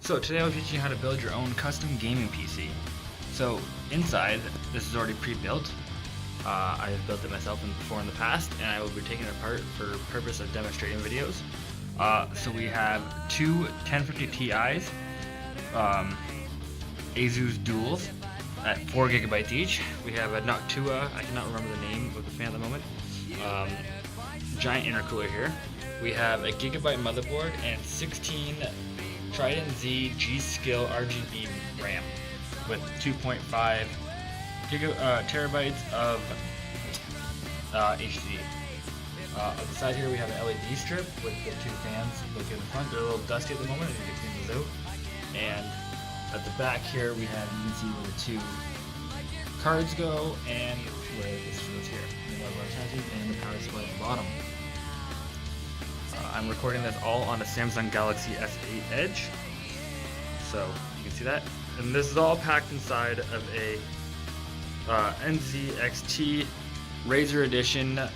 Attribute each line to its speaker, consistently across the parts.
Speaker 1: So today I'll teach you how to build your own custom gaming PC. So inside, this is already pre-built. I have built it myself before in the past, and I will be taking it apart for the purpose of demonstrating videos. So we have two 1050 Ti's, asus duals at 4 gigabytes each. We have a noctua, I cannot remember the name of the fan at the moment, giant intercooler here. We have a gigabyte motherboard and 16 Trident Z G-Skill RGB RAM with 2.5 terabytes of HDD. On the side here we have an LED strip with the two fans located in the front. They're a little dusty at the moment, and you can clean those out. And at the back here we have, you can see where the two cards go and where this goes here. And the power supply at the bottom. I'm recording this all on a Samsung Galaxy S8 Edge, so you can see that. And this is all packed inside of a nzxt Razer Edition I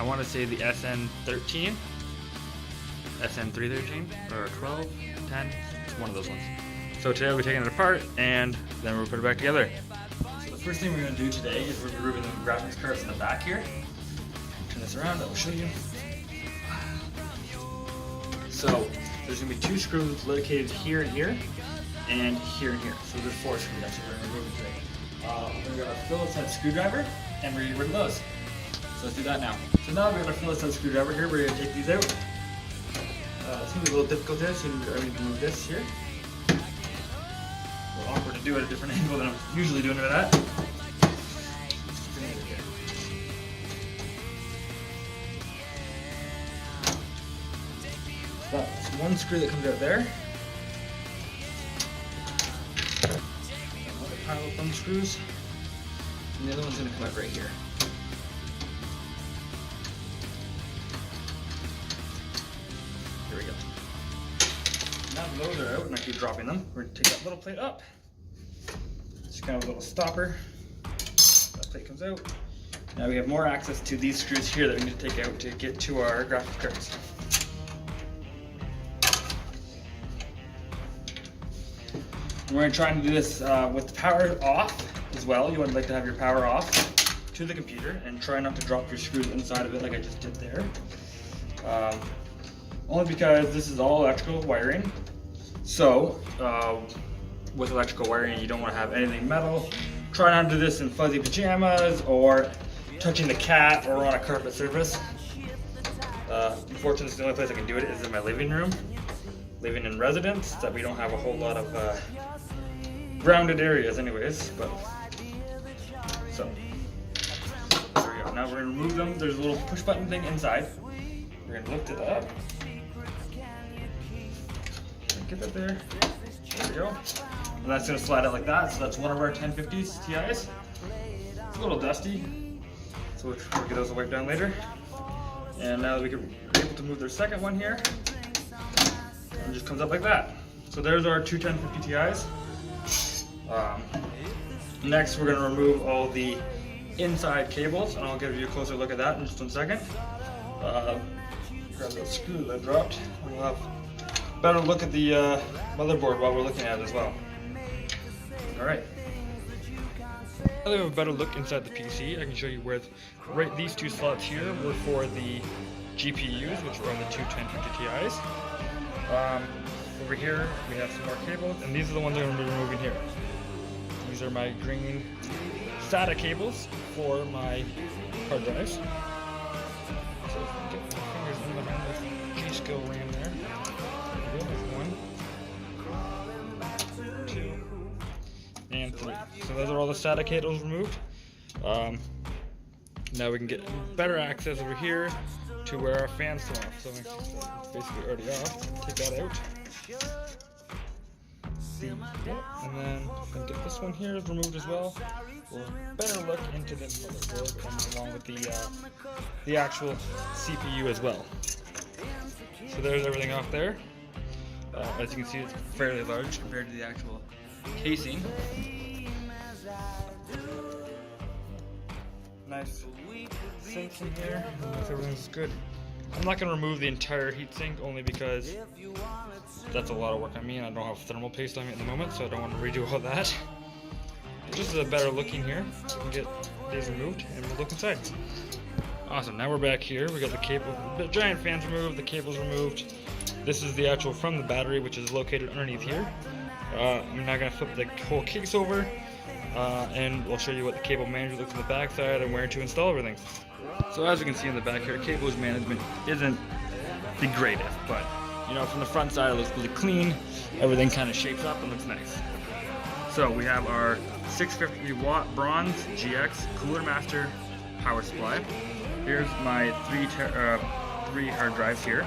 Speaker 1: want to say the SN13, SN313, or 12, 10, it's one of those ones. So today we'll be taking it apart and then we'll put it back together. So the first thing we're going to do today is we're removing the graphics cards in the back here. Turn this around, I will show you. So there's going to be two screws located here and here, and here and here. So there's four screws actually we're going to remove today. We're going to get our Phillips head screwdriver and we're going to get rid of those. So let's do that now. So now we've got our Phillips head screwdriver here. We're going to take these out. It's going to be a little difficult here, so I need to move this here. A little awkward to do at a different angle than I'm usually doing it at. That's one screw that comes out there. Another pile of thumb screws. And the other one's going to come out right here. Here we go. Now those are out, and I keep dropping them. We're going to take that little plate up. Just kind of a little stopper. That plate comes out. Now we have more access to these screws here that we need to take out to get to our graphics cards. We're going to try and do this with the power off as well. You would like to have your power off to the computer and try not to drop your screws inside of it like I just did there. Only because this is all electrical wiring. So with electrical wiring you don't want to have anything metal. Try not to do this in fuzzy pajamas or touching the cat or on a carpet surface. Unfortunately, the only place I can do it is in my living room. Living in residence, that we don't have a whole lot of grounded areas anyways, but so there we go. Now we're going to remove them. There's a little push button thing inside. We're going to lift it up. Get that there. There we go. And that's going to slide out like that. So that's one of our 1050s Ti's. It's a little dusty, so we'll get those wiped down later. And now we can be able to move their second one here. And it just comes up like that. So there's our two 1050 Ti's. Next, we're going to remove all the inside cables, and I'll give you a closer look at that in just 1 second. Grab that screw that I dropped, and we'll have a better look at the motherboard while we're looking at it as well. Alright. Now that we have a better look inside the PC, I can show you where these two slots here were for the GPUs, which were on the two 1050 Ti's. Over here we have some more cables, and these are the ones I'm going to be removing here. These are my green SATA cables for my hard drives. So if I can get my fingers in behind this G-Skill RAM there. There we go, there's 1, 2, and 3. So those are all the SATA cables removed. Now we can get better access over here to where our fans come off. So it's basically already off. Take that out. And then get this one here removed as well. We'll better look into this motherboard along with the actual CPU as well. So there's everything off there. As you can see, it's fairly large compared to the actual casing. Nice sinks in here. Everything's good. I'm not going to remove the entire heatsink only because that's a lot of work on me and I don't have thermal paste on me at the moment, so I don't want to redo all that. Just a better look in here. We can get these removed and we'll look inside. Awesome, now we're back here. We got the cable, the giant fans removed, the cables removed. This is the actual from the battery, which is located underneath here. I'm now going to flip the whole case over and we'll show you what the cable manager looks on the back side and where to install everything. So as you can see in the back here, cables management isn't the greatest, but you know, from the front side it looks really clean. Everything kind of shapes up and looks nice. So we have our 650 watt bronze GX Cooler Master power supply. Here's my three hard drives here.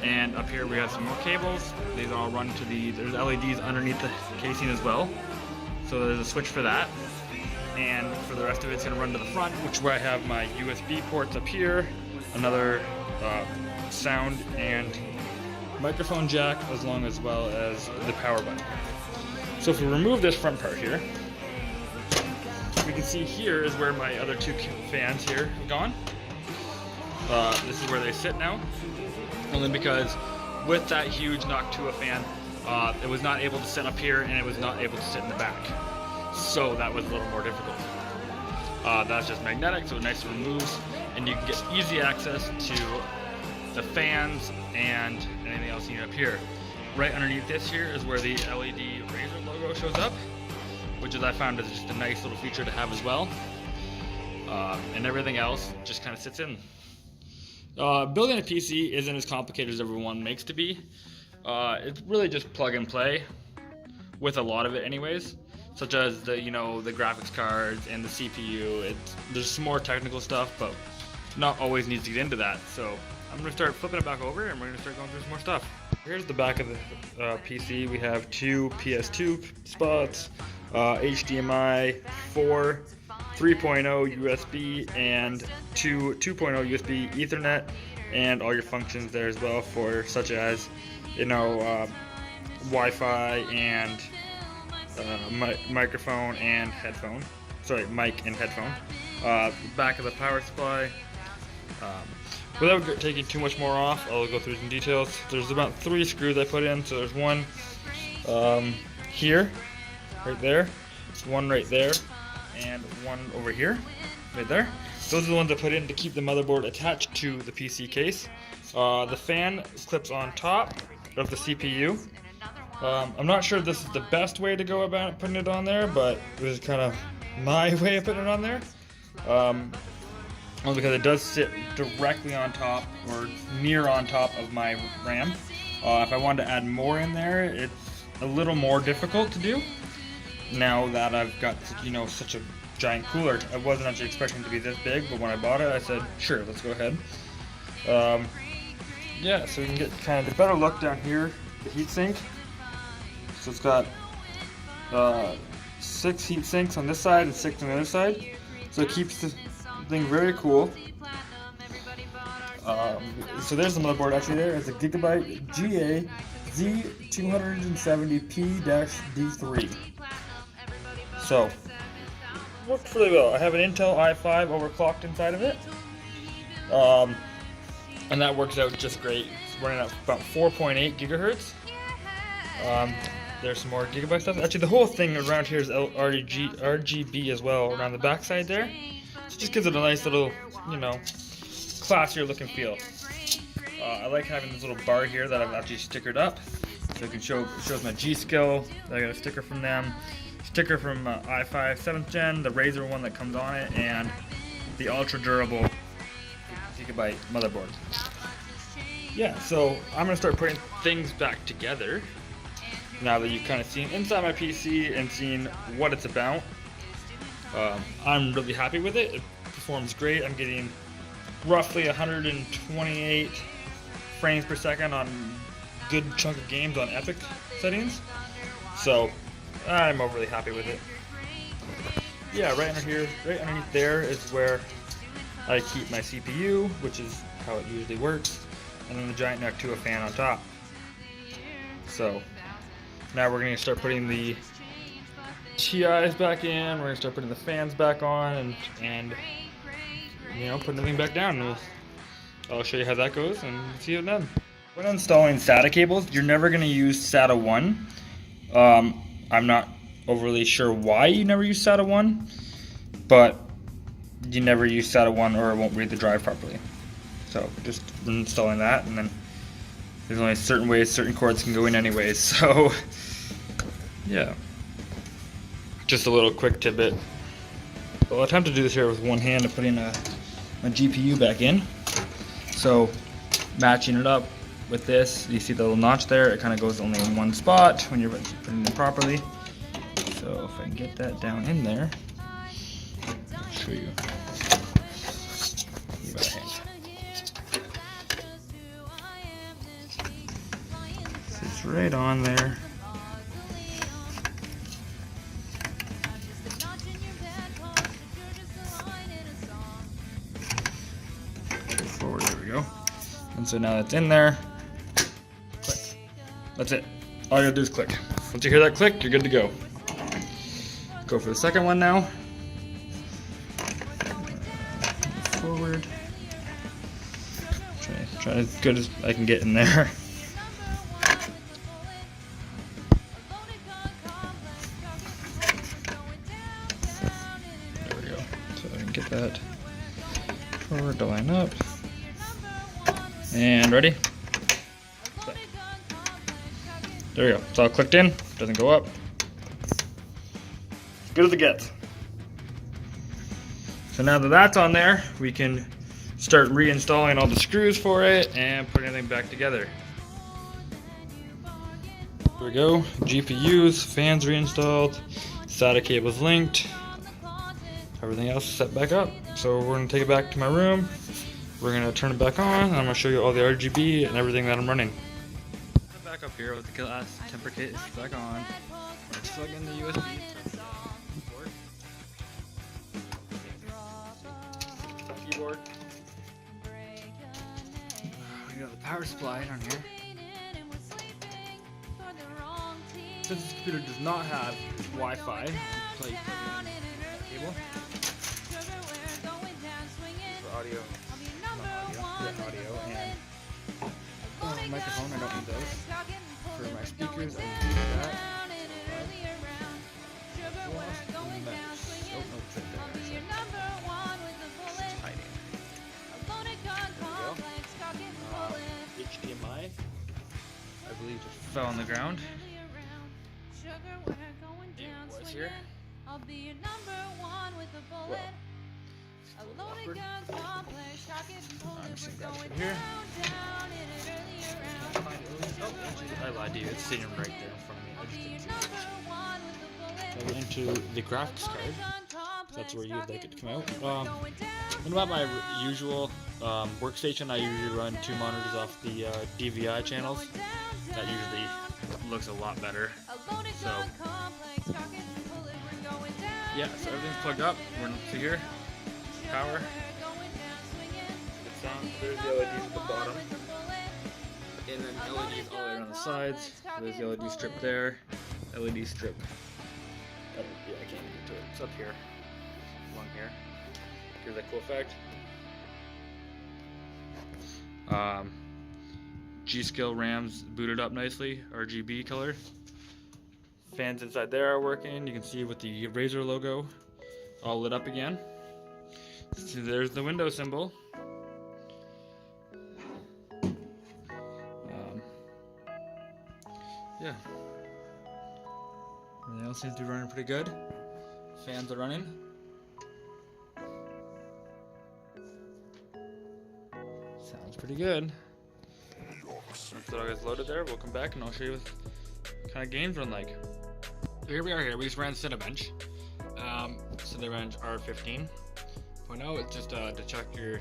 Speaker 1: And up here we have some more cables. These all run to there's LEDs underneath the casing as well. So there's a switch for that. And for the rest of it, it's going to run to the front, which is where I have my USB ports up here, another sound and microphone jack, as well as the power button. So if we remove this front part here, we can see here is where my other two fans here have gone. This is where they sit now, only because with that huge Noctua fan, it was not able to sit up here and it was not able to sit in the back. So that was a little more difficult. That's just magnetic, so it's nice to remove, and you can get easy access to the fans and anything else you need up here. Right underneath this here is where the LED Razer logo shows up, which is I found is just a nice little feature to have as well. And everything else just kind of sits in. Building a PC isn't as complicated as everyone makes to be. It's really just plug and play with a lot of it anyways, such as the graphics cards and the CPU. There's some more technical stuff, but not always needs to get into that. So I'm going to start flipping it back over and we're going to start going through some more stuff. Here's the back of the PC. We have two PS2 spots, HDMI, 4, 3.0 USB, and 2.0 USB Ethernet, and all your functions there as well, for such as Wi-Fi and microphone and headphone. Sorry, mic and headphone. Back of the power supply. Without taking too much more off, I'll go through some details. There's about 3 screws I put in. So there's one here, right there. There's one right there, and one over here, right there. Those are the ones I put in to keep the motherboard attached to the PC case. The fan clips on top of the CPU. I'm not sure this is the best way to go about putting it on there, but it was kind of my way of putting it on there. Only because it does sit directly on top, or near on top of my RAM. If I wanted to add more in there, it's a little more difficult to do. Now that I've got such a giant cooler, I wasn't actually expecting it to be this big, but when I bought it, I said, sure, let's go ahead. Yeah, so we can get kind of a better look down here, the heatsink. So it's got 6 heat sinks on this side and 6 on the other side. So it keeps the thing very cool. So there's the motherboard. Actually, there is a Gigabyte GA Z270P-D3. So works really well. I have an Intel i5 overclocked inside of it, and that works out just great. It's running at about 4.8 gigahertz. There's some more Gigabyte stuff. Actually, the whole thing around here is RGB as well around the back side there. So it just gives it a nice little, classier look and feel. I like having this little bar here that I've actually stickered up, so it shows my G skill. I got a sticker from them, sticker from i5 7th gen, the Razer one that comes on it, and the ultra durable Gigabyte motherboard. Yeah, so I'm gonna start putting things back together now that you've kind of seen inside my PC and seen what it's about. I'm really happy with it. It performs great. I'm getting roughly 128 frames per second on good chunk of games on epic settings. So I'm overly happy with it. Yeah, right under here, right underneath there is where I keep my CPU, which is how it usually works, and then the giant Noctua fan on top. So now we're going to start putting the TIs back in, we're going to start putting the fans back on, and putting everything back down. I'll show you how that goes and see it then. When installing SATA cables, you're never going to use SATA 1. I'm not overly sure why you never use SATA 1, but you never use SATA 1 or it won't read the drive properly. So just installing that, and then there's only certain ways certain cords can go in anyways, so yeah. Just a little quick tidbit. I'll attempt to do this here with one hand and putting my GPU back in. So matching it up with this, you see the little notch there, it kind of goes only in one spot when you're putting it properly. So if I can get that down in there, I'll show you. It's right on there. Forward, there we go. And so now that's in there. Click. That's it. All you gotta do is click. Once you hear that click, you're good to go. Go for the second one now. Forward. Try as good as I can get in there. There we go. So I can get that forward to line up. And ready? Click. There we go. It's all clicked in. Doesn't go up. As good as it gets. So now that that's on there, we can start reinstalling all the screws for it and putting everything back together. Here we go. GPUs, fans reinstalled, SATA cables linked, everything else set back up. So we're going to take it back to my room. We're going to turn it back on, and I'm going to show you all the RGB and everything that I'm running. Back up here with the glass temper kit is back on. Let's plug in the USB port. Keyboard. We got the power supply down here. Since this computer does not have Wi-Fi, plug in cable. For audio. Audio and microphone, I don't need those. For my speakers, I need that. HDMI, I believe just fell on the ground. It was here. I'm just gonna grab it from here. I lied to you, it's sitting right there in front of me. I just didn't see it. So into the graphics card. That's where you'd like it to come out. What about my usual workstation? I usually run 2 monitors off the DVI channels. That usually looks a lot better. So yeah, so everything's plugged up. We're into here. Power. There's the LEDs at the bottom. And then LEDs all the way around the sides. There's the LED strip there. LED strip. Yeah, I can't get to it. It's up here. Along here. Here's that cool effect. G-Skill RAMs booted up nicely. RGB color. Fans inside there are working. You can see with the Razer logo all lit up again. So there's the window symbol. Yeah. Everything else seems to be running pretty good. Fans are running. Sounds pretty good. Once it all gets loaded there, we'll come back and I'll show you what kind of games run like. So here we are here. We just ran Cinebench. Cinebench R15.0. It's just to check your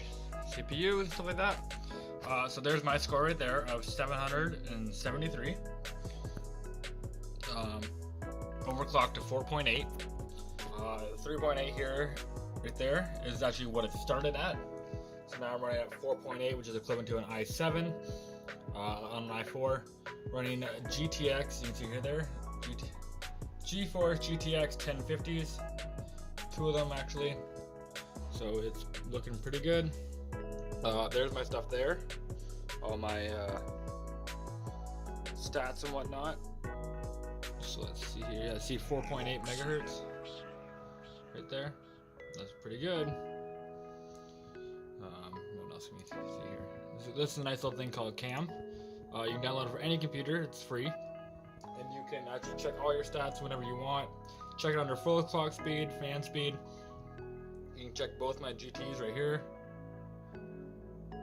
Speaker 1: CPU and stuff like that. So there's my score right there of 773. Overclocked to 4.8. 3.8 here, right there, is actually what it started at. So now I'm running at 4.8, which is equivalent to an i7 on an i4. Running GTX, you can see here there, GeForce GTX 1050s. 2 of them actually. So it's looking pretty good. There's my stuff there. All my stats and whatnot. So let's see here. Yeah, I see 4.8 megahertz right there. That's pretty good. What else can we see here? This is a nice little thing called Cam. You can download it for any computer. It's free, and you can actually check all your stats whenever you want. Check it under full clock speed, fan speed. You can check both my GTs right here. I'm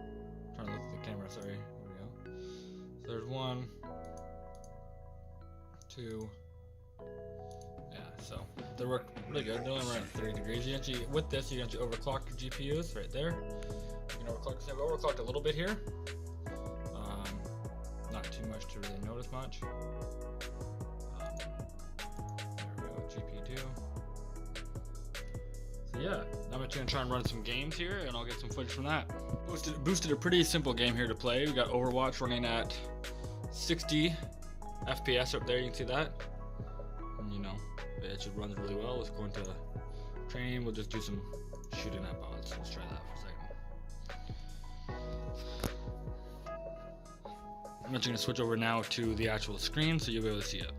Speaker 1: trying to look at the camera. Sorry. Here we go. So there's 1, 2. Yeah, so they work really good. They're only running 30 degrees. You actually, with this, you can actually overclock your GPUs right there. You can overclock. So I've overclocked a little bit here. Not too much to really notice much. There we go, GP2. So yeah, I'm actually gonna try and run some games here, and I'll get some footage from that. Boosted a pretty simple game here to play. We got Overwatch running at 60 FPS up there. You can see that. And, you know, it should run really well. Let's go into training. We'll just do some shooting at bots. Let's try that for a second. I'm actually going to switch over now to the actual screen so you'll be able to see it.